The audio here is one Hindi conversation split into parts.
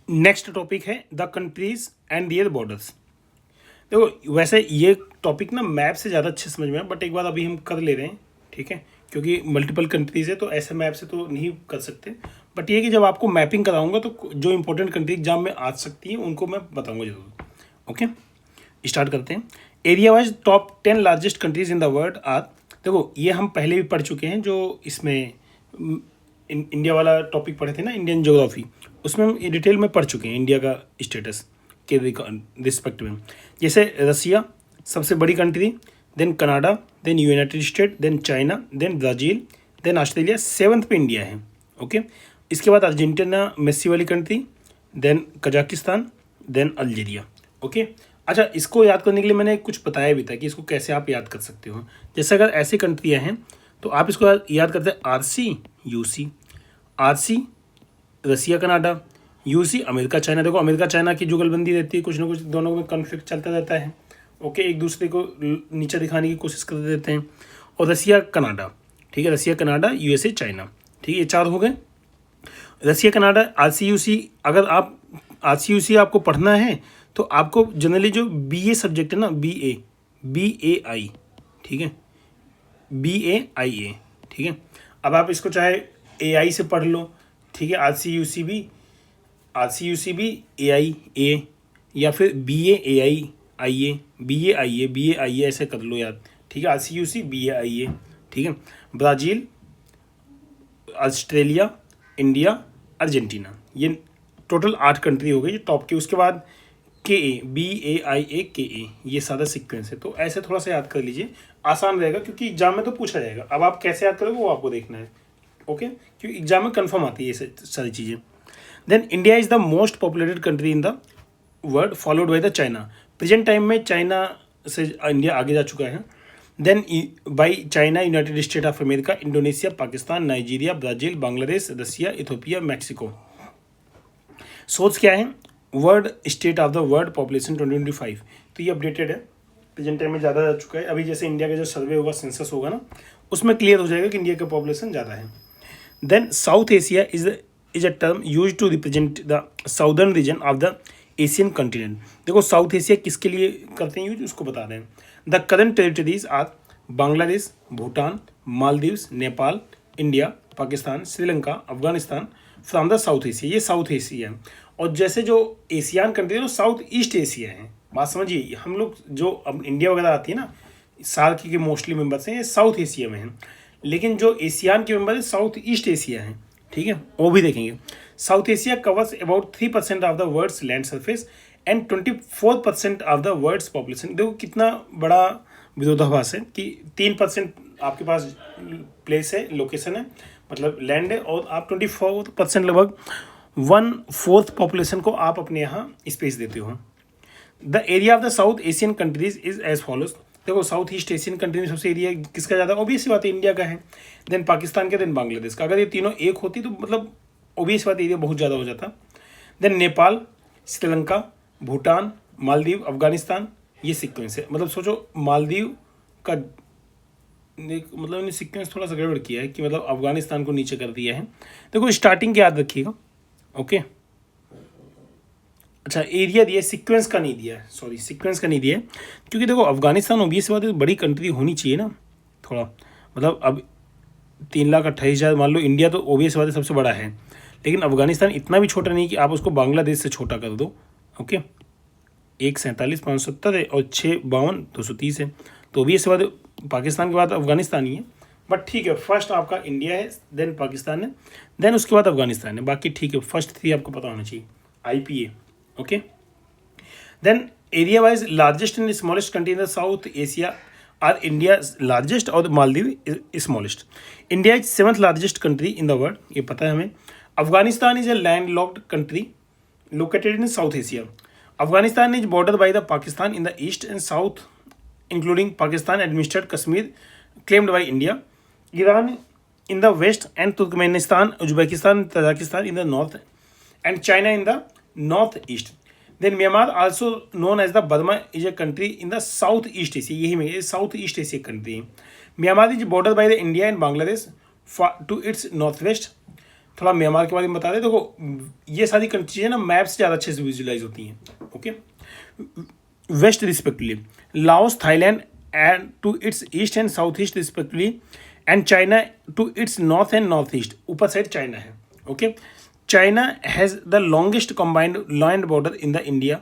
नेक्स्ट टॉपिक है the countries and their borders. देखो वैसे ये टॉपिक ना मैप से ज़्यादा अच्छे समझ में है, बट एक बार अभी हम कर ले रहे हैं, ठीक है, क्योंकि मल्टीपल कंट्रीज है तो ऐसे मैप से तो नहीं कर सकते। बट ये कि जब आपको मैपिंग कराऊंगा तो जो इंपॉर्टेंट कंट्री एग्जाम में आ सकती है उनको मैं बताऊंगा जरूर। ओके, स्टार्ट करते हैं। Area wise top 10 largest countries in the world are. देखो ये हम पहले भी पढ़ चुके हैं, जो इसमें इंडिया वाला टॉपिक पढ़े थे ना, इंडियन ज्योग्राफी, उसमें हम डिटेल में पढ़ चुके हैं इंडिया का स्टेटस के रिस्पेक्ट में। जैसे रसिया सबसे बड़ी country, then Canada, then United State, then China, then Brazil, then Australia, seventh पे इंडिया है। ओके, इसके बाद अर्जेंटीना मेस्सी वाली country, then Kazakhstan, then Algeria. Okay, अच्छा इसको याद करने के लिए मैंने कुछ बताया भी था कि इसको कैसे आप याद कर सकते हो। जैसे अगर ऐसी कंट्रियाँ हैं तो आप इसको याद करते हैं RC UC। RC रसिया कनाडा, UC अमेरिका चाइना। देखो अमेरिका चाइना की जुगलबंदी रहती है, कुछ ना कुछ दोनों में कॉन्फ्लिक्ट चलता रहता है। ओके, एक दूसरे को नीचे दिखाने की कोशिश कर देते हैं। और रसिया कनाडा, ठीक है, रसिया कनाडा USA चाइना, ठीक है, ये 4 हो गए। रसिया कनाडा RC UC। अगर आप RC UC आपको पढ़ना है तो आपको जनरली जो BA सब्जेक्ट है ना, BAI, ठीक है, BAIA, ठीक है। अब आप इसको चाहे AI से पढ़ लो, ठीक है, RC UC भी AI या फिर BAAI ऐसे कर लो यार, ठीक है, RC UC BAIA, ठीक है। ब्राज़ील, ऑस्ट्रेलिया, इंडिया, अर्जेंटीना, ये टोटल 8 कंट्री हो गई जो टॉप की। उसके बाद BAIA ये सारा सीक्वेंस है, तो ऐसे थोड़ा सा याद कर लीजिए, आसान रहेगा क्योंकि एग्जाम में तो पूछा जाएगा। अब आप कैसे याद करोगे वो आपको देखना है। ओके, क्योंकि एग्जाम में कंफर्म आती है ये सारी चीज़ें। Then India is the most populated country in the world followed by the China. Present time में चाइना से इंडिया आगे जा चुका है। Then by China, United State of America, Indonesia, Pakistan, Nigeria, Brazil, Bangladesh, Russia, Ethiopia, Mexico. सोच क्या है, world state of the world population 2025, तो ये अपडेटेड है, प्रेजेंट टाइम में ज़्यादा जा चुका है। अभी जैसे इंडिया का जो सर्वे होगा, सेंसस होगा ना, उसमें क्लियर हो जाएगा कि इंडिया का पॉपुलेशन ज़्यादा है। Then South Asia is a term use to represent the southern region of the Asian continent. देखो साउथ एशिया किसके लिए करते हैं यूज, उसको बता रहे हैं। The current territories are Bangladesh, Bhutan, Maldives, Nepal, India, Pakistan, Sri Lanka, Afghanistan from the South Asia. ये साउथ एशिया है। और जैसे जो एशियन कंट्री है वो साउथ ईस्ट एशिया है। बात समझिए, हम लोग जो अब इंडिया वगैरह आती है ना, सार्क के मोस्टली मेंबर्स हैं, ये साउथ एशिया में हैं। लेकिन जो एशियन के मेंबर है साउथ ईस्ट एशिया है, ठीक है, वो भी देखेंगे। South Asia covers about 3% of the world's land surface and 24% of the world's population. देखो कितना बड़ा विरोधाभास है कि 3% आपके पास प्लेस है, लोकेशन है, मतलब लैंड है, और आप 24% लगभग 1/4 पॉपुलेशन को आप अपने यहाँ स्पेस देते हो। The area of the South Asian countries is as follows. देखो साउथ ईस्ट एशियन कंट्री में सबसे एरिया किसका ज़्यादा, ऑब्वियस बात है इंडिया का है, देन पाकिस्तान का, देन बांग्लादेश का। अगर ये तीनों एक होती तो मतलब ऑब्वियस बात एरिया बहुत ज़्यादा हो जाता। देन नेपाल, श्रीलंका, भूटान, मालदीव, अफगानिस्तान, ये सीक्वेंस है। मतलब सोचो मालदीव का मतलब इन्हें सीक्वेंस थोड़ा सा गड़बड़ किया है कि मतलब अफगानिस्तान को नीचे कर दिया है। देखो स्टार्टिंग याद रखिएगा। ओके, अच्छा एरिया दिया, सीक्वेंस का नहीं दिया है, सॉरी सीक्वेंस का नहीं दिया है, क्योंकि देखो अफगानिस्तान ऑब्वियस बात है बड़ी कंट्री होनी चाहिए ना थोड़ा, मतलब अब 3,28,000 मान लो, इंडिया तो ऑब्वियस बात है सबसे बड़ा है, लेकिन अफगानिस्तान इतना भी छोटा नहीं कि आप उसको बांग्लादेश से छोटा कर दो। ओके, 147,570 है और 652,230 है, तो ऑब्वियस बात है पाकिस्तान के बाद अफगानिस्तान ही है। बट ठीक है, फर्स्ट आपका इंडिया है, देन पाकिस्तान है, देन उसके बाद अफगानिस्तान है, बाकी ठीक है, फर्स्ट 3 आपको पता होना चाहिए, IPA। Okay, then area wise largest and smallest country in the South Asia are India largest और Maldives smallest. India is 7th largest country in the world, ये पता है हमें। Afghanistan is a land locked country located in South Asia. Afghanistan is border by the Pakistan in the east and south including Pakistan administered Kashmir claimed by India, Iran in the west and Turkmenistan, Uzbekistan, Tajikistan in the north and China in the northeast. Then Myanmar, also known as the Burma, is a country in the southeast Asia. यही में southeast Asia country है। Myanmar is bordered by the India and Bangladesh to its northwest. थोड़ा म्यांमार के बारे में बता दें। देखो ये सारी कंट्रीज है ना मैप से ज़्यादा अच्छे से विजुलाइज होती हैं। Okay, west respectively Laos, Thailand and to its east and south east respectively, and China to its north and north east, ऊपर साइड चाइना है। Okay, China has the longest combined land border in the India,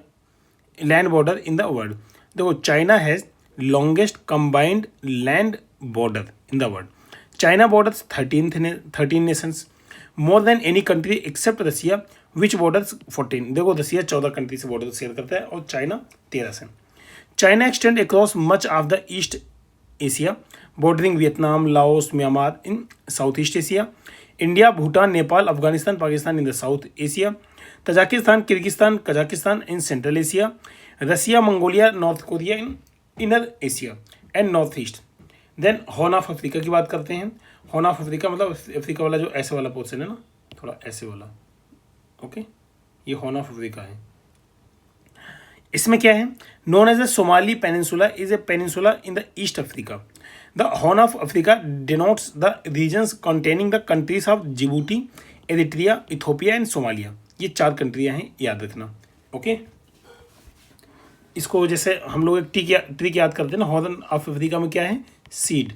land border in the world. देखो China has longest combined land border in the world. China borders 13 nations, more than any country except Russia which borders 14। देखो रसिया 14 कंट्री से बॉर्डर शेयर करता है और चाइना 13 से। China extend across much of the East Asia, bordering Vietnam, Laos, Myanmar in South East Asia, India, Bhutan, Nepal, Afghanistan, Pakistan in the South Asia, Tajikistan, Kyrgyzstan, Kazakhstan in Central Asia, Russia, Mongolia, North Korea in inner Asia and north East. Then horn of Africa की बात करते हैं। हॉर्न ऑफ अफ्रीका मतलब अफ्रीका वाला जो ऐसे वाला पोर्शन है ना, थोड़ा ऐसे वाला। ओके, ये हॉर्न ऑफ अफ्रीका है। इसमें क्या है, known as the Somali peninsula is a peninsula in the East Africa. The Horn of Africa denotes the regions containing the countries of Djibouti, Eritrea, Ethiopia and Somalia. ये 4 कंट्रियां हैं, याद रखना। ओके, इसको जैसे हम लोग एक ट्रिक याद करते हैं ना, हॉर्न ऑफ अफ्रीका में क्या है, सीड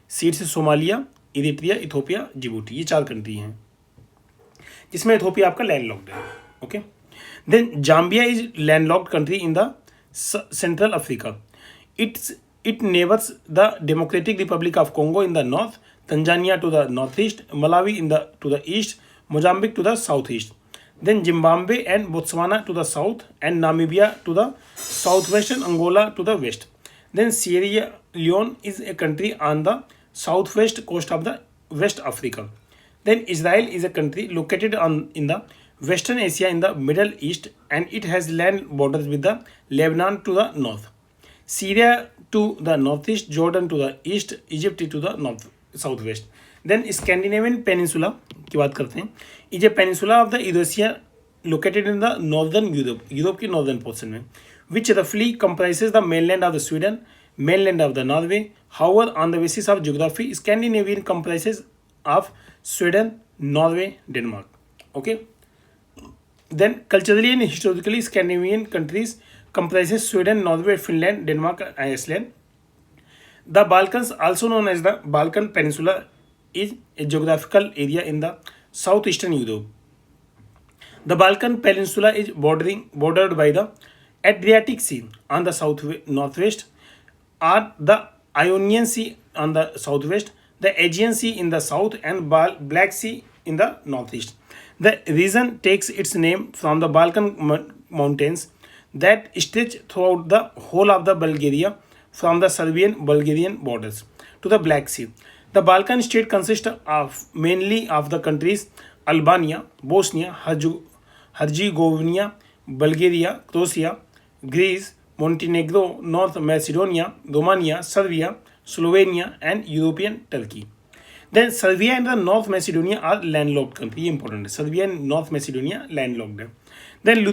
से सोमालिया, इरिट्रिया, इथोपिया, जिबूटी, ये 4 कंट्री हैं जिसमें इथोपिया आपका लैंडलॉक्ड है। Okay, then Zambia is landlocked country in the Central Africa. It neighbours the Democratic Republic of Congo in the north, Tanzania to the north east, Malawi to the east, Mozambique to the south east, then Zimbabwe and Botswana to the south, and Namibia to the southwest, and Angola to the west. Then Sierra Leone is a country on the southwest coast of the West Africa. Then Israel is a country located in the Western Asia in the Middle East, and it has land borders with the Lebanon to the north, Syria to the northeast, Jordan to the east, Egypt to the southwest. Then Scandinavian peninsula की बात करते हैं। Is a peninsula of the Eurasia located in the northern Europe, Europe की नॉर्दर्न पोर्शन में, विच रफली comprises the mainland of the Sweden, mainland of the Norway. However on the basis of geography Scandinavian comprises of Sweden, Norway, Denmark. Okay, then culturally and historically Scandinavian countries comprises Sweden, Norway, Finland, Denmark, and Iceland. The Balkans, also known as the Balkan Peninsula, is a geographical area in the southeastern Europe. The Balkan Peninsula is bordered by the Adriatic Sea on the northwest, or the Ionian Sea on the southwest, the Aegean Sea in the south, and Black Sea in the northeast. The region takes its name from the Balkan mountains that stretch throughout the whole of the Bulgaria from the Serbian-Bulgarian borders to the Black Sea. The Balkan state consists of mainly of the countries Albania, Bosnia, Herzegovina, Bulgaria, Croatia, Greece, Montenegro, North Macedonia, Romania, Serbia, Slovenia, and European Turkey. Then Serbia and the North Macedonia are landlocked country. Important. Serbia and North Macedonia landlocked. Then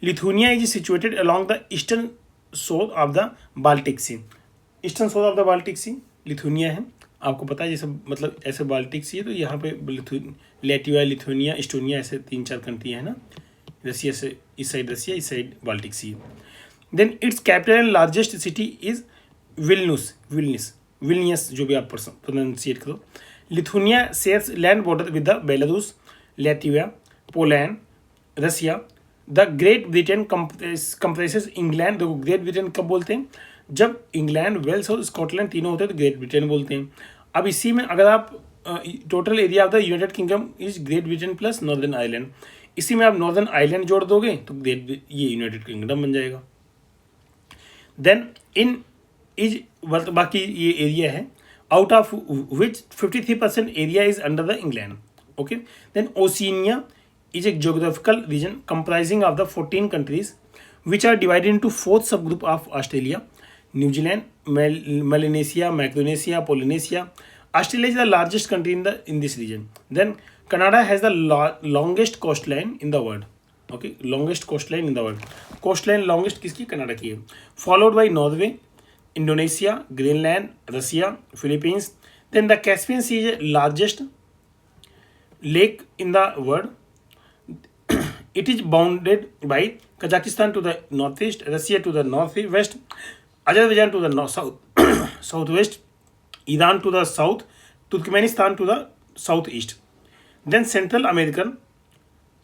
Lithuania is situated along the eastern shore of the Baltic Sea. Eastern shore of the Baltic Sea Lithuania है। आपको पता है जैसे मतलब ऐसे बाल्टिक सी है तो यहाँ पे लैटविया, लिथुनिया, इस्टोनिया ऐसे 3-4 कंट्री है ना। रसिया से इस साइड रसिया, इस side Baltic Sea. Then its capital and largest city is Vilnius जो भी आप प्रोनाउंसिएट करो। Lithuania shares land border with the Belarus, Latvia, Poland, Russia. The Great Britain compresses England. देखो ग्रेट ब्रिटेन कब बोलते हैं, जब इंग्लैंड, वेल्स और स्कॉटलैंड तीनों होते हैं तो ग्रेट ब्रिटेन बोलते हैं। अब इसी में अगर आप total area of the United kingdom is great Britain plus northern Ireland, इसी में आप नॉर्दर्न आयरलैंड जोड़ दोगे तो ये यूनाइटेड किंगडम बन जाएगा। देन इन इज बाकी ये एरिया है out of which 53% area is under the England. Okay, then Oceania is a geographical region comprising of the 14 countries which are divided into 4 subgroup of Australia, New Zealand, Melanesia, Micronesia, Polynesia. Australia is the largest country in this region. Then Canada has the longest coastline in the world. Okay, longest coastline in the world. Coastline longest किसकी, कनाडा की है। Followed by Norway, Indonesia, Greenland, Russia, Philippines. Then the Caspian Sea is the largest lake in the world. It is bounded by Kazakhstan to the northeast, Russia to the northwest, Azerbaijan to the south southwest, Iran to the south, Turkmenistan to the southeast. Then Central American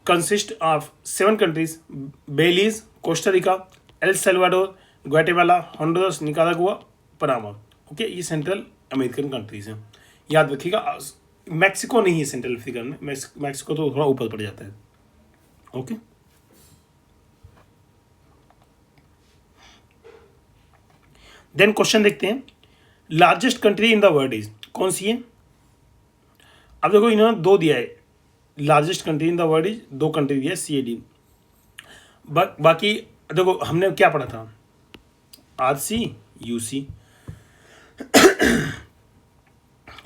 consists of 7 countries: Belize, Costa Rica, El Salvador, Guatemala, Honduras, Nicaragua, Panama. Okay, ये सेंट्रल अमेरिकन कंट्रीज हैं, याद रखिएगा. मैक्सिको नहीं है सेंट्रल अफ्रीकन में, मैक्सिको तो थोड़ा ऊपर पड़ जाता है. ओके, देन क्वेश्चन देखते हैं. Largest country in the world is, कौन सी है? अब देखो इन्होंने 2 दिया है. Largest country in the world is 2 country दिया है, CAD. बाकी देखो हमने क्या पढ़ा था, RC UC.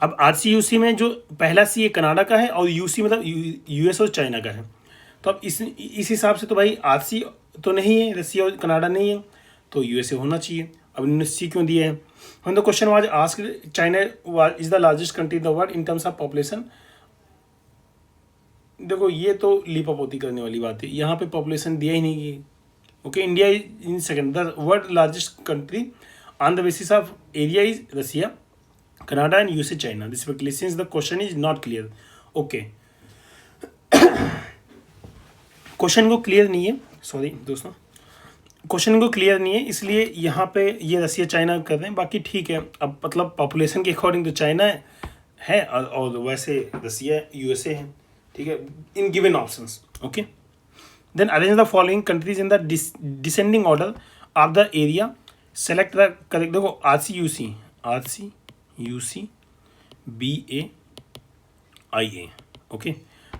अब RC UC में जो पहला C कनाडा का है और UC मतलब US और चाइना का है. तो अब इस हिसाब से तो भाई RC तो नहीं है, रसिया और कनाडा नहीं है, तो USA होना चाहिए. अब इन्होंने C क्यों दिया है? हम the question was asked, China is the largest country in the world in terms of population. देखो ये तो लीपापोती करने वाली बात है, यहाँ पे पॉपुलेशन दिया ही नहीं है. Okay, India is in second. The world largest country on the basis of area is Russia, Canada and USA, China. Respectively, since the question is not clear. Okay, question को क्लियर नहीं है, सॉरी दोस्तों, क्वेश्चन को क्लियर नहीं है, इसलिए यहाँ पे ये रसिया चाइना कर रहे हैं. बाकी ठीक है, अब मतलब पॉपुलेशन के अकॉर्डिंग तो चाइना है और वैसे रसिया USA है. ठीक है, in given options. Okay, then arrange the following countries in the descending order of the area. Select the correct. देखो RC UC BAIA. ओके,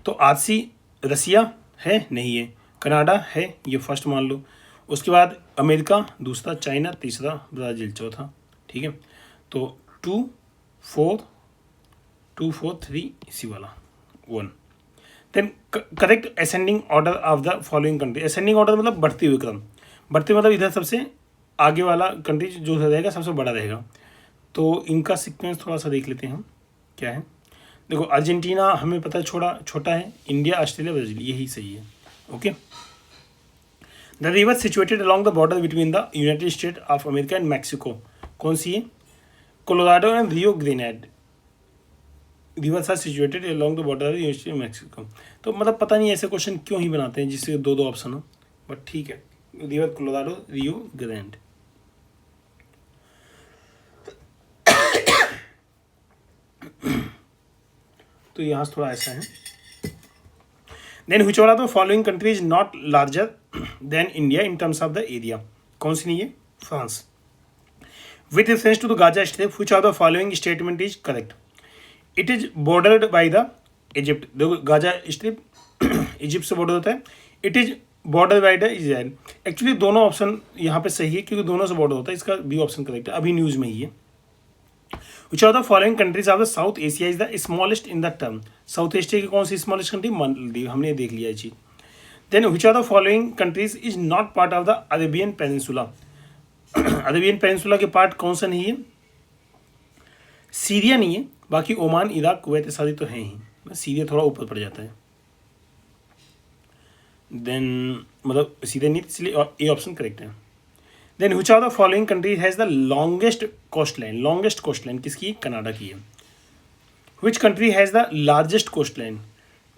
तो RC रसिया है नहीं है, कनाडा है, ये फर्स्ट मान लो. उसके बाद अमेरिका दूसरा, चाइना तीसरा, ब्राज़ील चौथा. ठीक है, तो 2 4 2 4 3 इसी वाला 1. Then correct ascending order of the following country. Ascending order मतलब बढ़ते हुए क्रम, बढ़ते मतलब इधर सबसे आगे वाला कंट्री जो रहेगा सबसे बड़ा रहेगा. तो इनका सीक्वेंस थोड़ा सा देख लेते हैं हम क्या है. देखो अर्जेंटीना हमें पता है छोटा है, इंडिया, ऑस्ट्रेलिया, ब्राज़ील, यही सही है. Okay, the river situated along the border between the United State of America and Mexico, कौन सी है? Colorado and Rio Grande. Rivers are situated along the border of United Mexico. तो मतलब पता नहीं ऐसे क्वेश्चन क्यों ही बनाते हैं जिससे 2 ऑप्शन हो, बट ठीक है. River Colorado, Rio Grande. तो यहाँ से थोड़ा ऐसा है. Then which one of the following country is not larger than India in terms of the area, कौन सी नहीं है? France. With reference to the Gaza strip which of the following statement is correct? It is bordered by the Egypt. देखो गाजा स्ट्रिप इजिप्ट से बॉर्डर होता है. It is border by the Israel. Actually दोनों ऑप्शन यहाँ पे सही है क्योंकि दोनों से बॉर्डर होता है. इसका बी ऑप्शन करेक्ट है, अभी न्यूज में ही है. Which of the following countries of the South Asia is the smallest in the term? South Asia की कौन सी smallest country? मालदीव, हमने देख लिया चीज. Then which of the following countries is not part of the Arabian Peninsula? Arabian Peninsula के पार्ट कौन सा नहीं है? सीरिया नहीं है, बाकी ओमान, इराक, कुवैत सारी तो हैं ही. सीरिया थोड़ा ऊपर पड़ जाता है. देन मतलब सीधे नहीं, इसलिए ए ऑप्शन करेक्ट है. Then which of the following country has the longest coast line? Longest coast line किसकी? कनाडा की है. Which country has the largest coast line?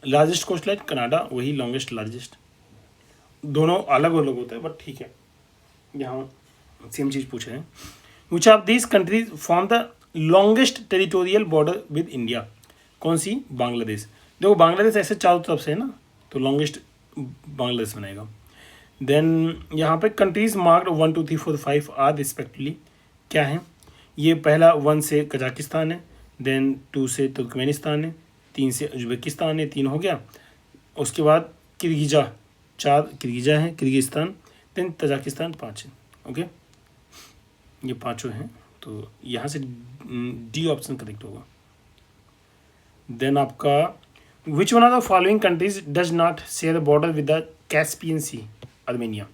Largest coast line Canada, वही लॉन्गेस्ट लार्जेस्ट. दोनों अलग अलग होता है बट ठीक है, यहाँ सेम चीज़ पूछ रहे हैं. Which of this countries form the longest territorial border with India? कौन सी? बांग्लादेश. देखो बांग्लादेश ऐसे चारों तरफ से है ना, तो लॉन्गेस्ट बांग्लादेश बनेगा. देन यहाँ पे कंट्रीज मार्क्ड 1 2 3 4 5 आर रिस्पेक्टिवली क्या है? ये पहला 1 से कजाकिस्तान है, देन 2 से तुर्कमेनिस्तान है, 3 से उज्बेकिस्तान है, 3 हो गया. उसके बाद किर्गिजा, 4 किर्गिजा है, किर्गिस्तान, देन तजाकिस्तान 5 है. ओके, ये 5 हैं, तो यहाँ से डी ऑप्शन करेक्ट होगा. देन आपका which one of the following countries does not share the border with the Caspian Sea? Armenia.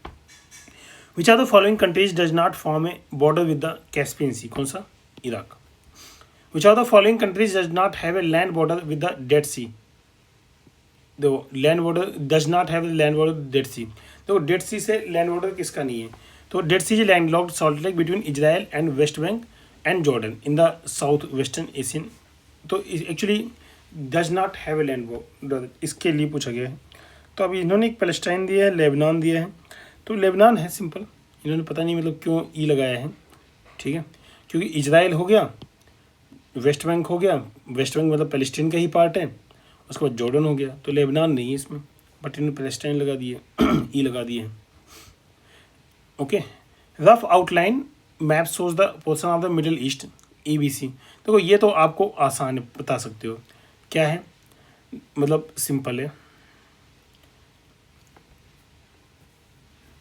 Which are the following countries does not form a border with the Caspian Sea? कौन सा? Iraq. Which are the following countries does not have a land border with the Dead Sea? देखो land border does not have land border Dead Sea. देखो डेड सी से लैंड बॉर्डर किसका नहीं है, तो Dead Sea is land locked salt lake between Israel and West Bank and Jordan in the south western Asian. तो actually does not have a land border, इसके लिए पूछा गया है। तो अभी इन्होंने एक पैलेस्टाइन दिया है, लेबनान दिया है, तो लेबनान है सिंपल, इन्होंने पता नहीं मतलब क्यों ई लगाया है, ठीक है, क्योंकि इजराइल हो गया, वेस्ट बैंक हो गया, वेस्ट बैंक मतलब पैलेस्टीन का ही पार्ट है, उसके बाद जॉर्डन हो गया, तो लेबनान नहीं है इसमें, बट इन्होंने पैलेस्टाइन लगा दिए ई लगा दिए हैं। Okay, rough outline map shows the portion of the middle east EBC। देखो ये तो आपको आसान है, बता सकते हो क्या है, मतलब सिंपल है,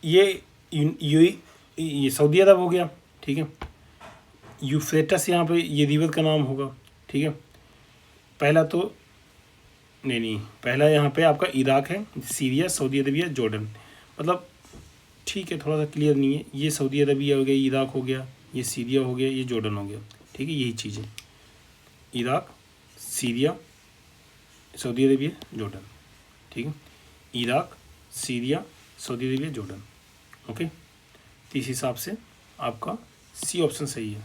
ये सऊदी अरब हो गया, ठीक है, यूफ्रेटस यहाँ पे ये रिवर का नाम होगा, ठीक है, पहला तो नहीं पहला यहाँ पे आपका इराक है, सीरिया, सऊदी अरबिया, जॉर्डन, मतलब ठीक है, थोड़ा सा क्लियर नहीं है, ये सऊदी अरबिया हो गया, इराक हो गया, ये सीरिया हो गया, ये जॉर्डन हो गया, ठीक है, यही चीज़ है, Iraq, Syria, Saudi Arabia, Jordan, ठीक है, Iraq, Syria, Saudi Arabia, Jordan. Okay, तो इस हिसाब से आपका सी ऑप्शन सही है।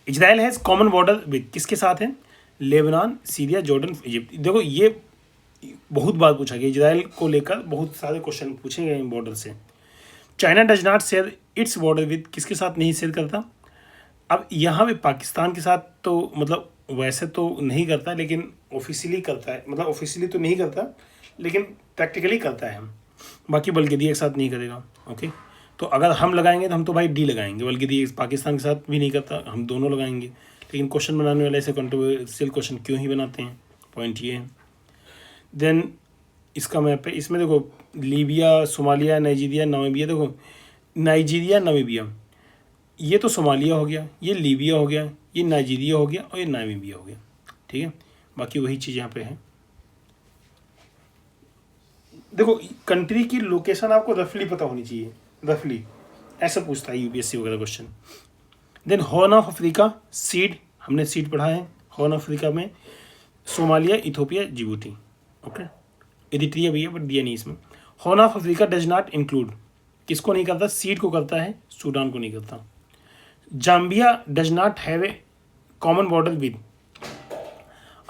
Israel has common border with किसके साथ है, लेबनान, सीरिया, जॉर्डन, इजिप्ट। देखो ये बहुत बार पूछा गया, इजराइल को लेकर बहुत सारे क्वेश्चन पूछे गए हैं बॉर्डर से। China does not share its border with किसके साथ नहीं शेयर करता, अब यहाँ पे पाकिस्तान के साथ तो मतलब वैसे तो नहीं करता, लेकिन ऑफिशियली करता है, मतलब ऑफिशियली तो नहीं करता लेकिन प्रैक्टिकली करता है, बाकी बल्कि एक साथ नहीं करेगा। ओके, तो अगर हम लगाएंगे तो हम तो भाई डी लगाएंगे, बल्कि पाकिस्तान के साथ भी नहीं करता, हम दोनों लगाएंगे, लेकिन क्वेश्चन बनाने वाले ऐसे कंट्रोवर्शियल क्वेश्चन क्यों ही बनाते हैं, पॉइंट ये है। देन इसका मैप है, इसमें देखो लीबिया, सोमालिया, नाइजीरिया, नामीबिया, देखो नाइजीरिया, नामीबिया, ये तो सोमालिया हो गया, ये लीबिया हो गया, ये नाइजीरिया हो गया और ये नामीबिया हो गया, ठीक है, बाकी वही चीज़ यहाँ पे है। देखो कंट्री की लोकेशन आपको रफली पता होनी चाहिए, रफली ऐसा पूछता है UPSC वगैरह question. Then horn of Africa seed, हमने सीड पढ़ा है, हॉर्न ऑफ अफ्रीका में Somalia, Ethiopia, Djibouti, okay, Eritrea भी है बट दिया नहीं इसमें। Horn of Africa does not include किसको नहीं करता, सीड को करता है, सूडान को नहीं करता। Zambia does not have a common border with,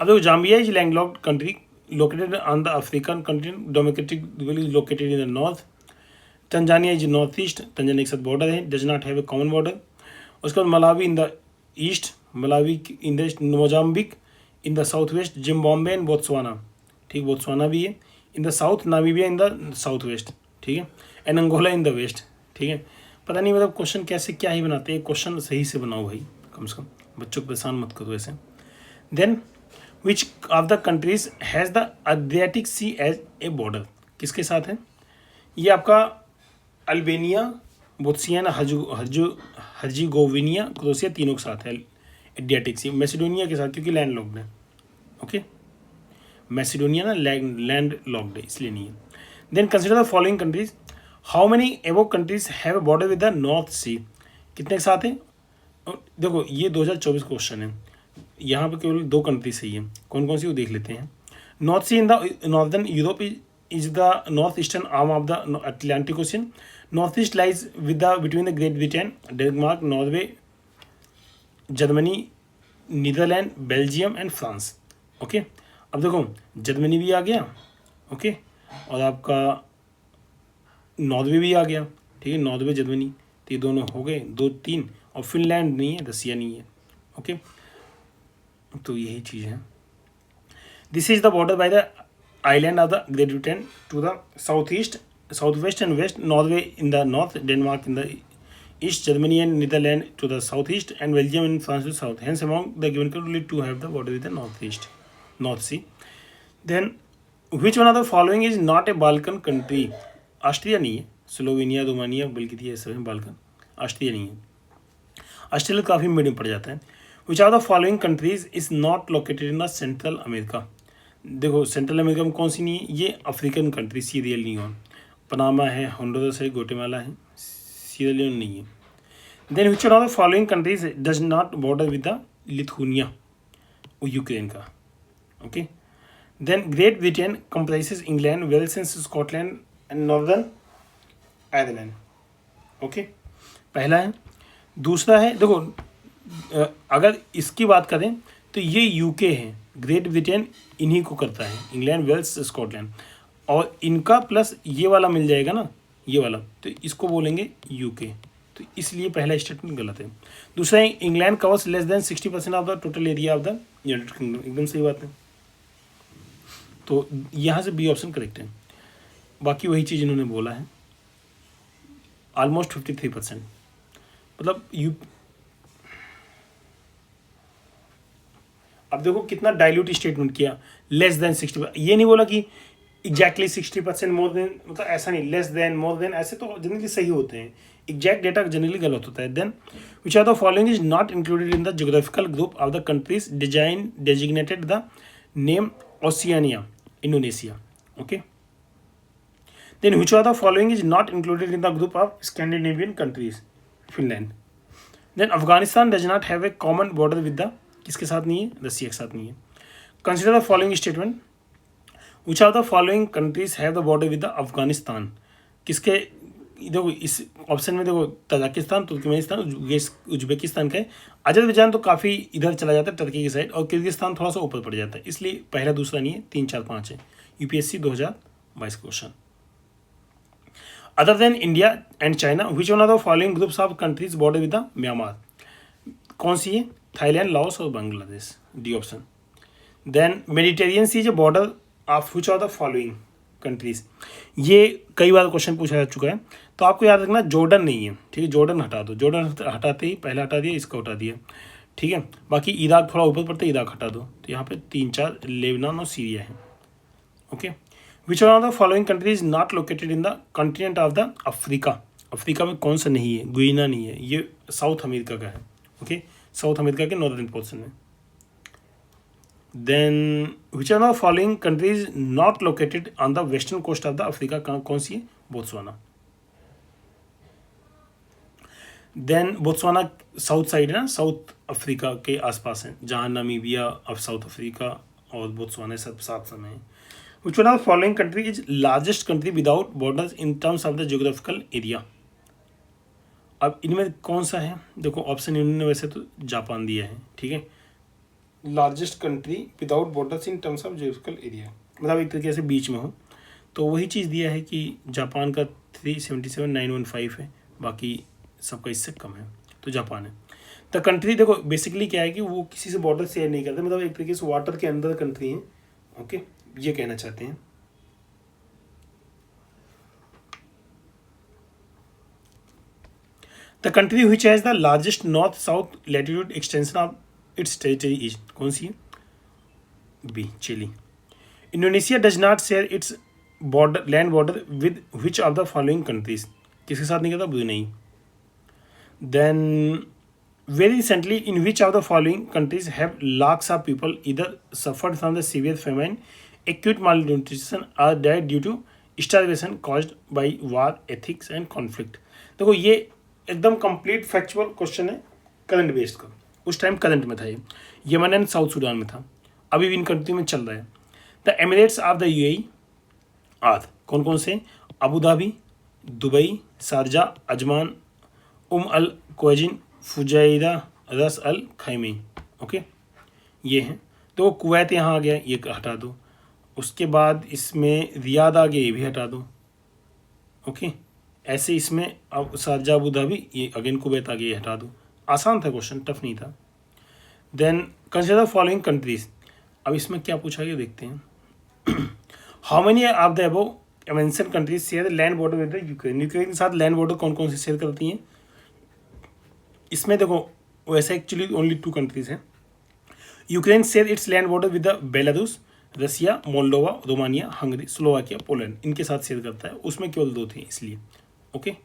अब देखो Zambia is landlocked country located on the African continent, Democratic Republic is located in the north, Tanzania is northeast, Tanzania के साथ बॉर्डर है, does not have a common border। उसके बाद Malawi in the east, Malawi in the east, Mozambique in the south west, Zimbabwe and Botswana, ठीक, बोत्सवाना भी है in the south, Namibia in the south west, ठीक है, and Angola in the west, ठीक है। पता नहीं मतलब क्वेश्चन कैसे क्या ही बनाते हैं, क्वेश्चन सही से बनाओ भाई, कम से कम बच्चों को परेशान मत करो ऐसे। Then which of the countries has the Adriatic Sea as a border, किसके साथ है, ये आपका अल्बेनिया, बोत्सियाना, हर्जिगोविनिया, क्रोएशिया, तीनों के साथ है एड्रियाटिक सी। मैसेडोनिया के साथ क्योंकि लैंड लॉक्ड है, ओके, मैसेडोनिया ना लैंड लॉक्ड है इसलिए नहीं है। Then consider the following countries, how many of countries have a border with the North Sea, कितने के साथ है, देखो ये 2024 क्वेश्चन है, यहाँ पे केवल 2 कंट्री सही है, कौन कौन सी वो देख लेते हैं। North Sea in the northern Europe is the north eastern arm of the Atlantic ocean, north east lies with the between the Great Britain, Denmark, Norway, Germany, Netherland, Belgium and France. Okay, अब देखो जर्मनी भी आ गया, ओके, और आपका नॉर्वे भी आ गया, ठीक है, नॉर्वे, जर्मनी, तो ये दोनों हो गए 2 3, और फिनलैंड नहीं है, रसिया नहीं है, ओके, तो यही चीज़ है। This is the border by the island of the Great Britain to the south east, south west and west, Norway in the north, Denmark in the east, Germany and Netherland to the south east, and Belgium and France to south, hence among the given country to have the border with the north east, north sea. Then which one of the following is not a Balkan country, Austria नहीं है, स्लोवेनिया, रोमानिया, बल्कि सब है बाल्कन, ऑस्ट्रिया नहीं है, ऑस्ट्रेलिया काफ़ी मीडियम पड़ जाता है। Which are the following countries is not located in the Central America, देखो सेंट्रल अमेरिका में कौन सी नहीं है, ये African country, Sierra Leone है, होंडुरास है, ग्वाटेमाला है, सीरिया लियोन नहीं है। Then which are the following countries does not border with the Lithuania, Ukraine का। Okay, then Great Britain comprises England, Wales and Scotland and Northern Ireland. Okay, पहला है। दूसरा है, देखो अगर इसकी बात करें तो ये यूके है, ग्रेट ब्रिटेन इन्हीं को करता है, इंग्लैंड, वेल्स, स्कॉटलैंड, और इनका प्लस ये वाला मिल जाएगा ना, ये वाला, तो इसको बोलेंगे यूके। तो इसलिए पहला स्टेटमेंट गलत है। दूसरा है England covers less than 60% of the total area of the United kingdom, एकदम सही बात है। तो यहाँ से बी ऑप्शन करेक्ट है। बाकी वही चीज़ इन्होंने बोला है, ऑलमोस्ट 53%। मतलब अब देखो कितना डाइल्यूट स्टेटमेंट किया, लेस देन 60, ये नहीं बोला कि एग्जैक्टली 60%, मोर देन, मतलब ऐसा नहीं, लेस देन, मोर देन, ऐसे तो जनरली सही होते हैं, एग्जैक्ट डेटा जनरली गलत होता है। Then which are the following is not included in the geographical group of the countries design designated the name Oceania, Indonesia. Okay, then which are the following is not included in the group of Scandinavian countries, Finland. Then Afghanistan does not have a common border with the, किसके साथ नहीं है, रसिया के साथ नहीं है। Consider the following statement, which are the following countries have the border with the Afghanistan, किसके, देखो इस ऑप्शन में देखो तजाकिस्तान, तुर्कमेनिस्तान, उज्बेकिस्तान का है। अजरबैजान तो काफ़ी इधर चला जाता है टर्की की साइड, और किर्गिस्तान थोड़ा सा ऊपर पड़ जाता है, इसलिए पहला दूसरा नहीं है, 3 4 5 है। UPSC 2022 question. Other than India and China, which one are the following groups of countries border with the Myanmar, कौन सी है, थाईलैंड, लाओस और Bangladesh, D option. Then Mediterranean Sea जो border of which are the following countries, ये कई बार क्वेश्चन पूछा जा चुका है, तो आपको याद रखना जॉर्डन नहीं है, ठीक है, जॉर्डन हटा दो, जॉर्डन हटाते ही पहला हटा दिया, इसको हटा दिया, ठीक है। बाकी इराक थोड़ा ऊपर पड़ता है, इराक हटा दो, तो यहाँ पे 3 4 लेबनान और सीरिया है। Okay, which are the following countries not located in the continent of the Africa, Africa में कौन सा नहीं है, गुइना नहीं है, ये साउथ अमेरिका का है। ओके, साउथ अमेरिका के नॉर्दर्न पोर्शन में। Then which are the following countries not located on the western coast of the Africa, कौन सी है, Botswana. Then Botswana south side है ना, साउथ अफ्रीका के आसपास है, जहाँ नामीबिया ऑफ साउथ अफ्रीका और बोत्सवाना सब साथ समय है। Which one are the following country is largest country without borders in terms of the geographical area, अब इनमें कौन सा है, देखो ऑप्शन इन्होंने वैसे तो जापान दिया है, ठीक है, largest country without borders in terms of geographical area, मतलब एक तरीके से बीच में हो, तो वही चीज़ दिया है कि जापान का 377,915 है, बाकी सबका इससे कम है, तो जापान है। द कंट्री देखो बेसिकली क्या है कि वो किसी से बॉर्डर शेयर नहीं करते, मतलब एक तरीके से वाटर के अंदर कंट्री है। ओके, ये कहना चाहते हैं। The country which has the largest north south latitude extension of its territory is, कौन सी है, B, Chile. Indonesia does not share its border, land border with which of the following countries, किसके साथ नहीं करता, Brunei. Then very recently in which of the following countries have lakhs of people इधर suffered from the severe famine, acute malnutrition are dead due to starvation caused by war, ethics and conflict. देखो ये एकदम कंप्लीट फैक्चुअल क्वेश्चन है, करंट बेस्ड का, उस टाइम करंट में था ये, यमन एंड साउथ सूडान में था, अभी भी इन कंट्री में चल रहा है। The Emirates of the UAE are, कौन कौन से, Abu Dhabi, Dubai, Sharjah, Ajman, Al Quwain, Fujairah, Ras Al खैमी। Okay, ये हैं। तो कुवैत यहाँ आ गया, ये हटा दो। उसके बाद इसमें रियाद आ गया, ये भी हटा दो। ओके, ऐसे इसमें अब शारजा, अबू धाबी, ये अगेन कुवैत आ गया, ये हटा दो। आसान था क्वेश्चन, टफ नहीं था। देन कंसिडर फॉलोइंग कंट्रीज, अब इसमें क्या पूछा गया देखते हैं। How many of the above mentioned countries share land border with the Ukraine, Ukraine के साथ लैंड बॉर्डर कौन कौन से शेयर करती हैं। इसमें देखो वैसे एक्चुअली ओनली 2 कंट्रीज हैं। Ukraine share its land border with the Belarus, Russia, Moldova, Romania, Hungary, Slovakia, Poland, इनके साथ शेयर करता है, उसमें केवल 2 थे इसलिए। ओके।